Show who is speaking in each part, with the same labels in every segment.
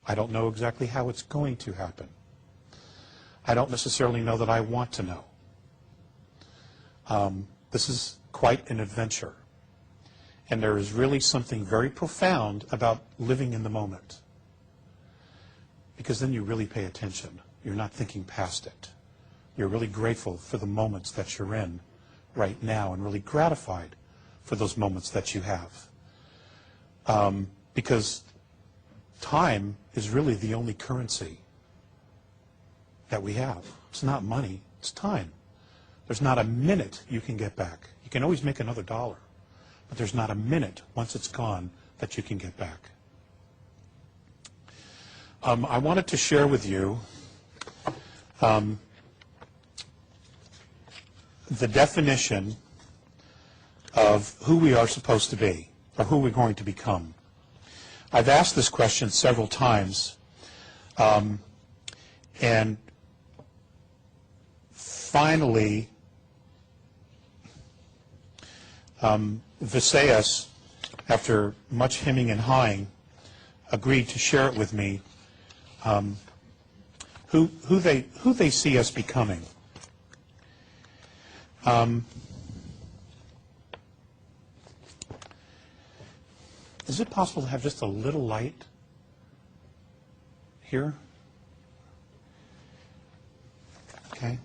Speaker 1: I don't know exactly how it's going to happen. I don't necessarily know that I want to know. This is quite an adventure. And there is really something very profound about living in the moment. Because then you really pay attention. You're not thinking past it. You're really grateful for the moments that you're in right now and really gratified for those moments that you have. Because time is really the only currency that we have. It's not money, it's time. There's not a minute you can get back. You can always make another dollar, but there's not a minute once it's gone that you can get back. I wanted to share with you the definition of who we are supposed to be, or who we're going to become. I've asked this question several times, and finally, Visayas, after much hemming and hawing, agreed to share it with me, who they see us becoming. Is it possible to have just a little light here? Okay.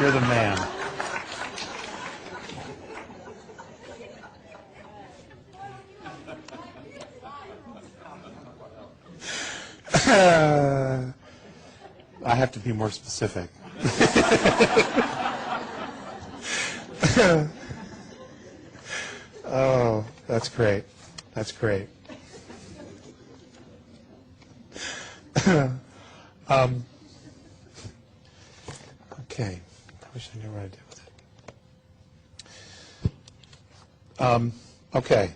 Speaker 1: You're the man. I have to be more specific. Oh, that's great. That's great. Okay. I wish I knew what I did with it. Okay.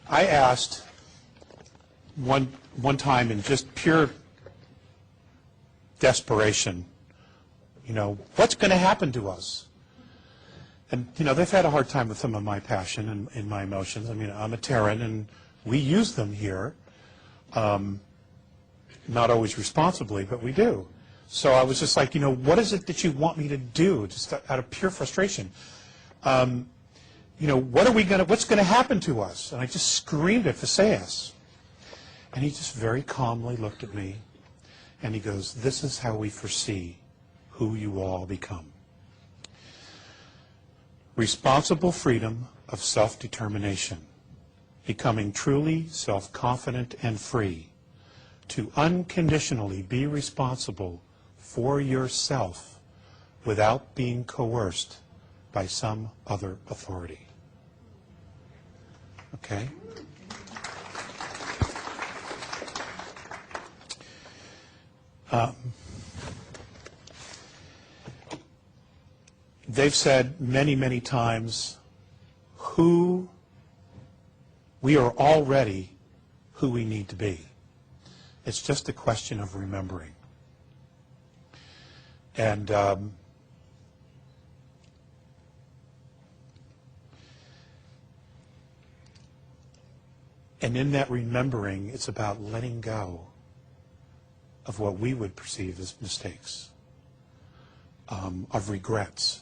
Speaker 1: I asked one time in just pure desperation, what's going to happen to us? And, they've had a hard time with some of my passion and my emotions. I mean, I'm a Terran, and we use them here, not always responsibly, but we do. So I was just like, what is it that you want me to do, just out of pure frustration? What's going to happen to us? And I just screamed at Visayas. And he just very calmly looked at me, and he goes, this is how we foresee who you will all become. Responsible freedom of self-determination, becoming truly self-confident and free, to unconditionally be responsible for yourself without being coerced by some other authority. Okay? They've said many, many times, we are already who we need to be. It's just a question of remembering. And in that remembering, it's about letting go of what we would perceive as mistakes, of regrets.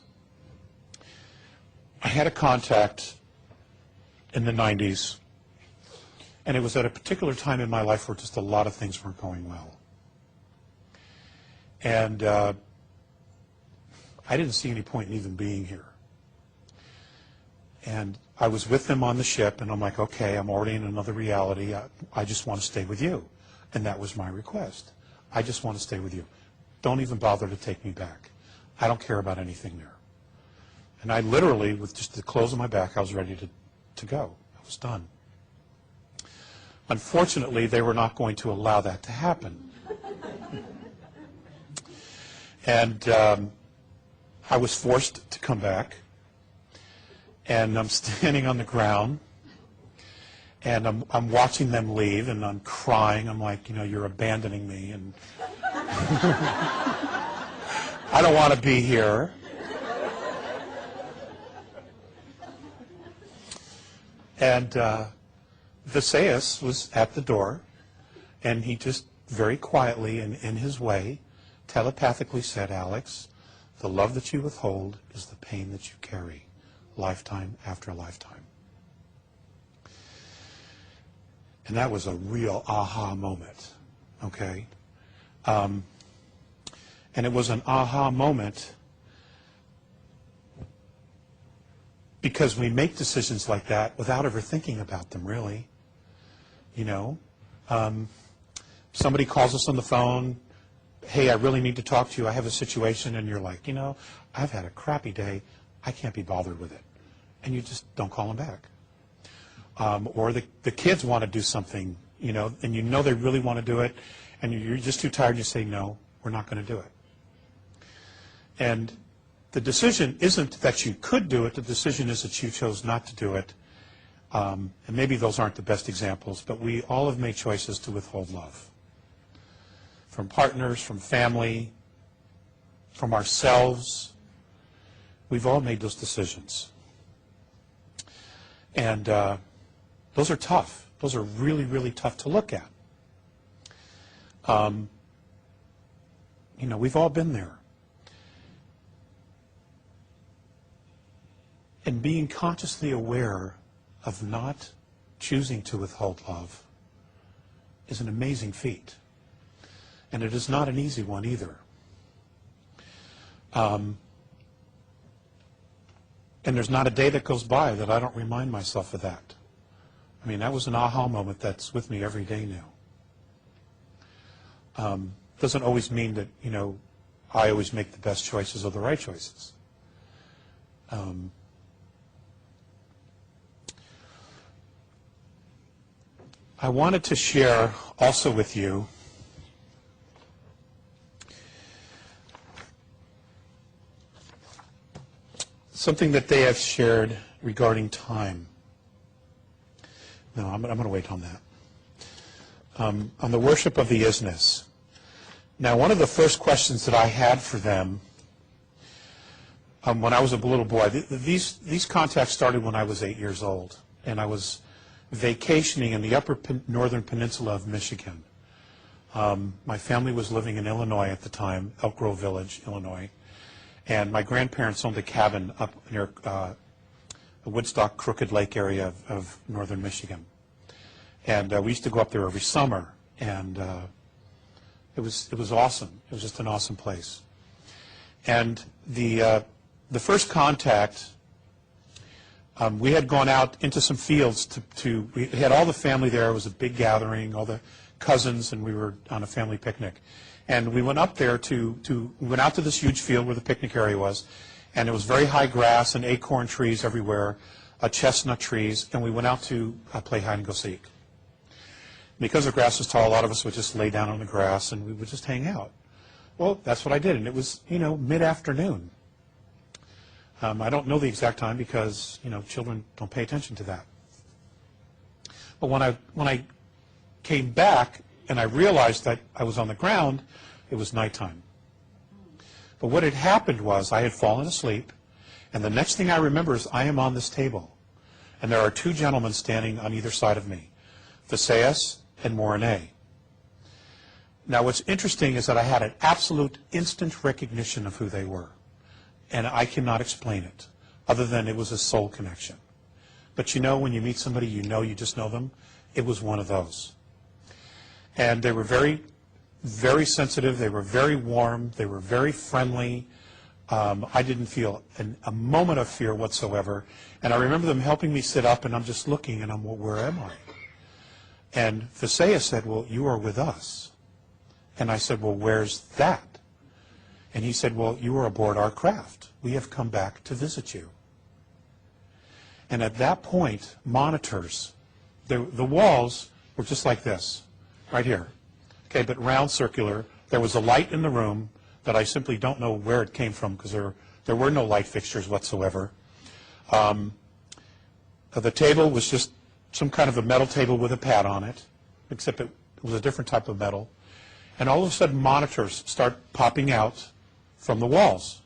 Speaker 1: I had a contact in the 90s, and it was at a particular time in my life where just a lot of things weren't going well. And I didn't see any point in even being here. And I was with them on the ship, and I'm like, okay, I'm already in another reality. I just want to stay with you. And that was my request. I just want to stay with you. Don't even bother to take me back. I don't care about anything there. And I literally, with just the clothes on my back, I was ready to go. I was done. Unfortunately, they were not going to allow that to happen. And I was forced to come back. And I'm standing on the ground, and I'm watching them leave, and I'm crying. I'm like, you're abandoning me. And I don't want to be here. And Visayas was at the door, and he just very quietly and in his way telepathically said, Alex, the love that you withhold is the pain that you carry, lifetime after lifetime. And that was a real aha moment, okay? And it was an aha moment because we make decisions like that without ever thinking about them, really. You know, somebody calls us on the phone, hey, I really need to talk to you, I have a situation, and you're like, you know, I've had a crappy day, I can't be bothered with it. And you just don't call them back. Or the kids want to do something, you know, and you know they really want to do it, and you're just too tired, and you say, no, we're not going to do it. And the decision isn't that you could do it, the decision is that you chose not to do it. And maybe those aren't the best examples, but we all have made choices to withhold love. From partners, from family, from ourselves. We've all made those decisions. And those are tough. Those are really, really tough to look at. You know, we've all been there. And being consciously aware of not choosing to withhold love is an amazing feat. And it is not an easy one either. And there's not a day that goes by that I don't remind myself of that. I mean, that was an aha moment that's with me every day now. Doesn't always mean that, you know, I always make the best choices or the right choices. I wanted to share also with you something that they have shared regarding time. No, I'm going to wait on that. On the worship of the isness. Now, one of the first questions that I had for them when I was a little boy, these contacts started when I was 8 years old, and I was vacationing in the upper northern peninsula of Michigan. My family was living in Illinois at the time, Elk Grove Village, Illinois, and my grandparents owned a cabin up near the Woodstock Crooked Lake area of northern Michigan. And we used to go up there every summer, and it was awesome. It was just an awesome place. And the first contact, we had gone out into some fields we had all the family there. It was a big gathering, all the cousins, and we were on a family picnic. And we went up there we went out to this huge field where the picnic area was, and it was very high grass and acorn trees everywhere, chestnut trees, and we went out to play hide and go seek. Because the grass was tall, a lot of us would just lay down on the grass and we would just hang out. Well, that's what I did, and it was, you know, mid-afternoon. I don't know the exact time because, you know, children don't pay attention to that. But when I came back and I realized that I was on the ground, it was nighttime. But what had happened was I had fallen asleep, and the next thing I remember is I am on this table, and there are two gentlemen standing on either side of me, Visayas and Morane. Now, what's interesting is that I had an absolute instant recognition of who they were. And I cannot explain it, other than it was a soul connection. But you know, when you meet somebody, you know you just know them. It was one of those. And they were very, very sensitive. They were very warm. They were very friendly. I didn't feel a moment of fear whatsoever. And I remember them helping me sit up, and I'm just looking, and well, where am I? And Visayas said, well, you are with us. And I said, well, where's that? And he said, well, you are aboard our craft. We have come back to visit you. And at that point, monitors, the walls were just like this, right here. Okay, but round, circular. There was a light in the room that I simply don't know where it came from because there were no light fixtures whatsoever. The table was just some kind of a metal table with a pad on it, except it was a different type of metal. And all of a sudden, monitors start popping out from the walls.